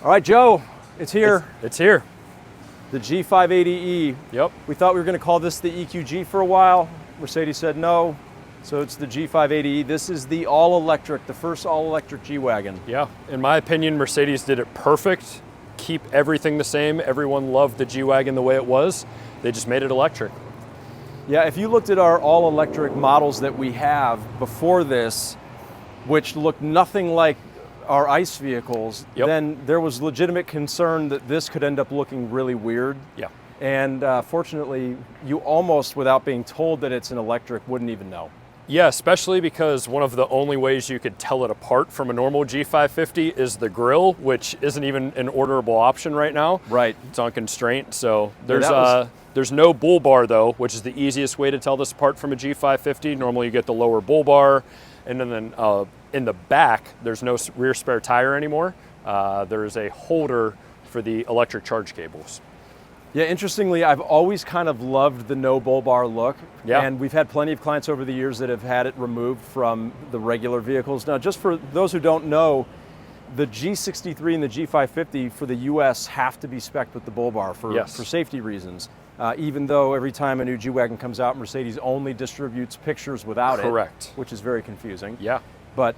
All right, Joe, it's here. It's here. The G580e. Yep. We thought we were going to call this the EQG for a while. Mercedes said no, so it's the G580e. This is the all-electric, the first all-electric G-Wagon. Yeah, in my opinion, Mercedes did it perfect. Keep everything the same. Everyone loved the G-Wagon the way it was. They just made it electric. Yeah, if you looked at our all-electric models that we have before this, which looked nothing like our ICE vehicles, then there was legitimate concern that this could end up looking really weird. Yeah. And fortunately, you almost, without being told that it's an electric, wouldn't even know. Yeah, especially because one of the only ways you could tell it apart from a normal G550 is the grille, which isn't even an orderable option right now. Right. It's on constraint, so there's no bull bar though, which is the easiest way to tell this apart from a G550. Normally you get the lower bull bar, and then in the back, there's no rear spare tire anymore. There is a holder for the electric charge cables. Yeah, interestingly, I've always kind of loved the no bull bar look. Yeah. And we've had plenty of clients over the years that have had it removed from the regular vehicles. Now, just for those who don't know, the G63 and the G550 for the US have to be spec'd with the bull bar for safety reasons. Even though every time a new G-Wagon comes out, Mercedes only distributes pictures without it. Correct. Which is very confusing. Yeah. But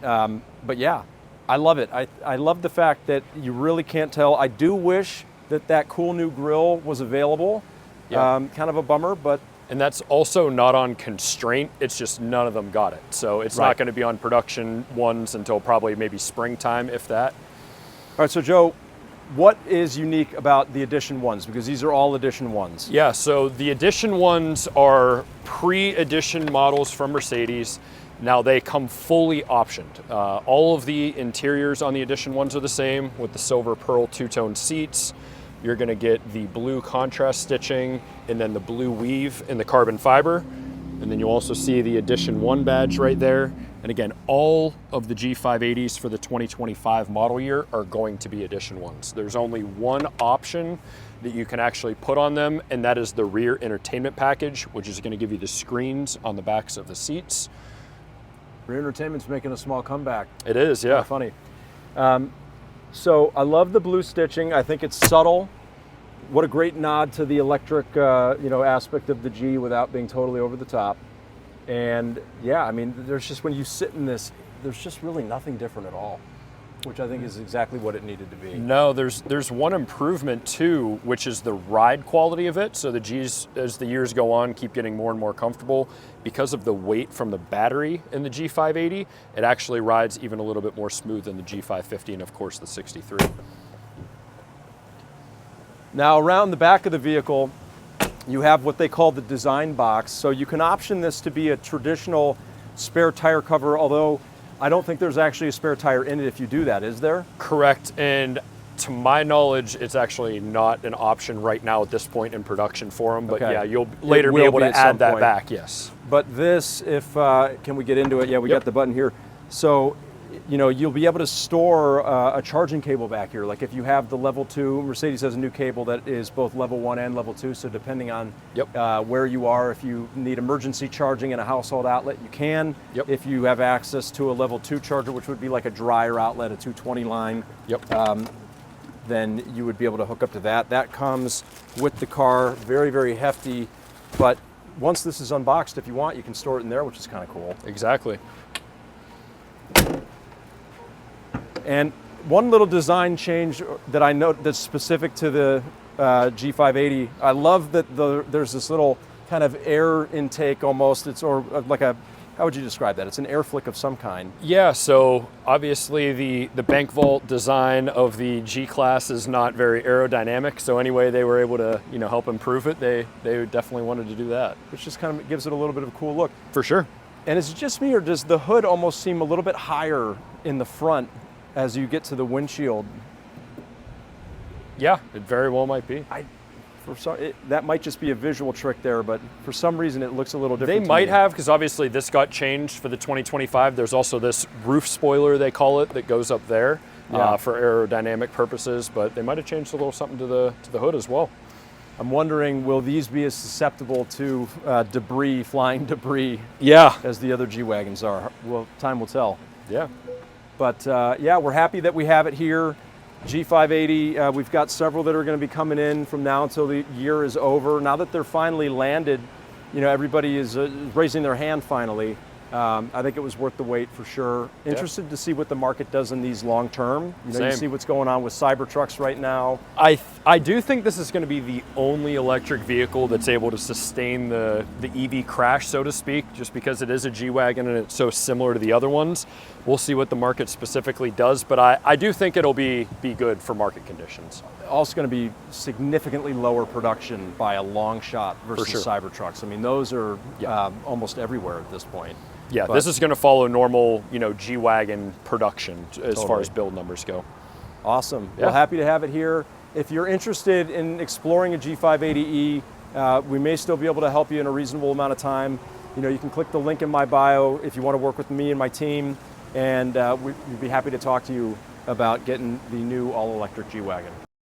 yeah, I love it. I love the fact that you really can't tell. I do wish that cool new grille was available. Yeah. Kind of a bummer, but. And that's also not on constraint. It's just none of them got it. So it's not going to be on production ones until probably maybe springtime, if that. All right, so Joe, what is unique about the Edition ones? Because these are all Edition ones. Yeah, so the Edition ones are pre-edition models from Mercedes. Now they come fully optioned. All of the interiors on the Edition ones are the same with the silver pearl two-tone seats. You're gonna get the blue contrast stitching and then the blue weave in the carbon fiber. And then you'll also see the Edition 1 badge right there. And again, all of the G580s for the 2025 model year are going to be Edition 1s. There's only one option that you can actually put on them, and that is the rear entertainment package, which is gonna give you the screens on the backs of the seats. Rear entertainment's making a small comeback. It is, yeah. Funny. So I love the blue stitching. I think it's subtle. What a great nod to the electric, aspect of the G without being totally over the top. And yeah, I mean, there's just, when you sit in this, there's just really nothing different at all, which I think is exactly what it needed to be. No, there's one improvement too, which is the ride quality of it. So the Gs, as the years go on, keep getting more and more comfortable. Because of the weight from the battery in the G580, it actually rides even a little bit more smooth than the G550 and of course the 63. Now around the back of the vehicle, you have what they call the design box. So you can option this to be a traditional spare tire cover, although I don't think there's actually a spare tire in it if you do that, is there? Correct, and to my knowledge, it's actually not an option right now at this point in production for them, but yeah, you'll later be able to add that back, yes. But this, can we get into it? Yeah, we got the button here. So, you'll be able to store a charging cable back here. Like if you have the level 2, Mercedes has a new cable that is both level 1 and level 2, so depending on where you are, if you need emergency charging in a household outlet, you can. If you have access to a level 2 charger, which would be like a dryer outlet, a 220 line, then you would be able to hook up to that. That comes with the car, very, very hefty, but once this is unboxed, if you want, you can store it in there, which is kind of cool. Exactly. And one little design change that I note that's specific to the G580, I love that there's this little kind of air intake almost, like a, how would you describe that? It's an air flick of some kind. Yeah, so obviously the bank vault design of the G-Class is not very aerodynamic, so anyway they were able to help improve it, they definitely wanted to do that. Which just kind of gives it a little bit of a cool look. For sure. And is it just me, or does the hood almost seem a little bit higher in the front as you get to the windshield? Yeah, it very well might be. That might just be a visual trick there, but for some reason it looks a little different. They might have, because obviously this got changed for the 2025. There's also this roof spoiler, they call it, that goes up there for aerodynamic purposes, but they might have changed a little something to the hood as well. I'm wondering, will these be as susceptible to debris, flying debris, as the other G-Wagons are? Well, time will tell. Yeah. But yeah, we're happy that we have it here. G580, we've got several that are going to be coming in from now until the year is over. Now that they're finally landed, you know, everybody is raising their hand finally. I think it was worth the wait for sure. Interested to see what the market does in these long term. You know, you see what's going on with Cybertrucks right now. I do think this is going to be the only electric vehicle that's able to sustain the EV crash, so to speak, just because it is a G-Wagon and it's so similar to the other ones. We'll see what the market specifically does, but I do think it'll be good for market conditions. Also going to be significantly lower production by a long shot versus Cybertrucks. I mean, those are almost everywhere at this point. Yeah, this is going to follow normal, you know, G-Wagon production as far as build numbers go. Awesome. Well, happy to have it here. If you're interested in exploring a G580e, we may still be able to help you in a reasonable amount of time. You know, you can click the link in my bio if you want to work with me and my team, and we'd be happy to talk to you about getting the new all-electric G-Wagon.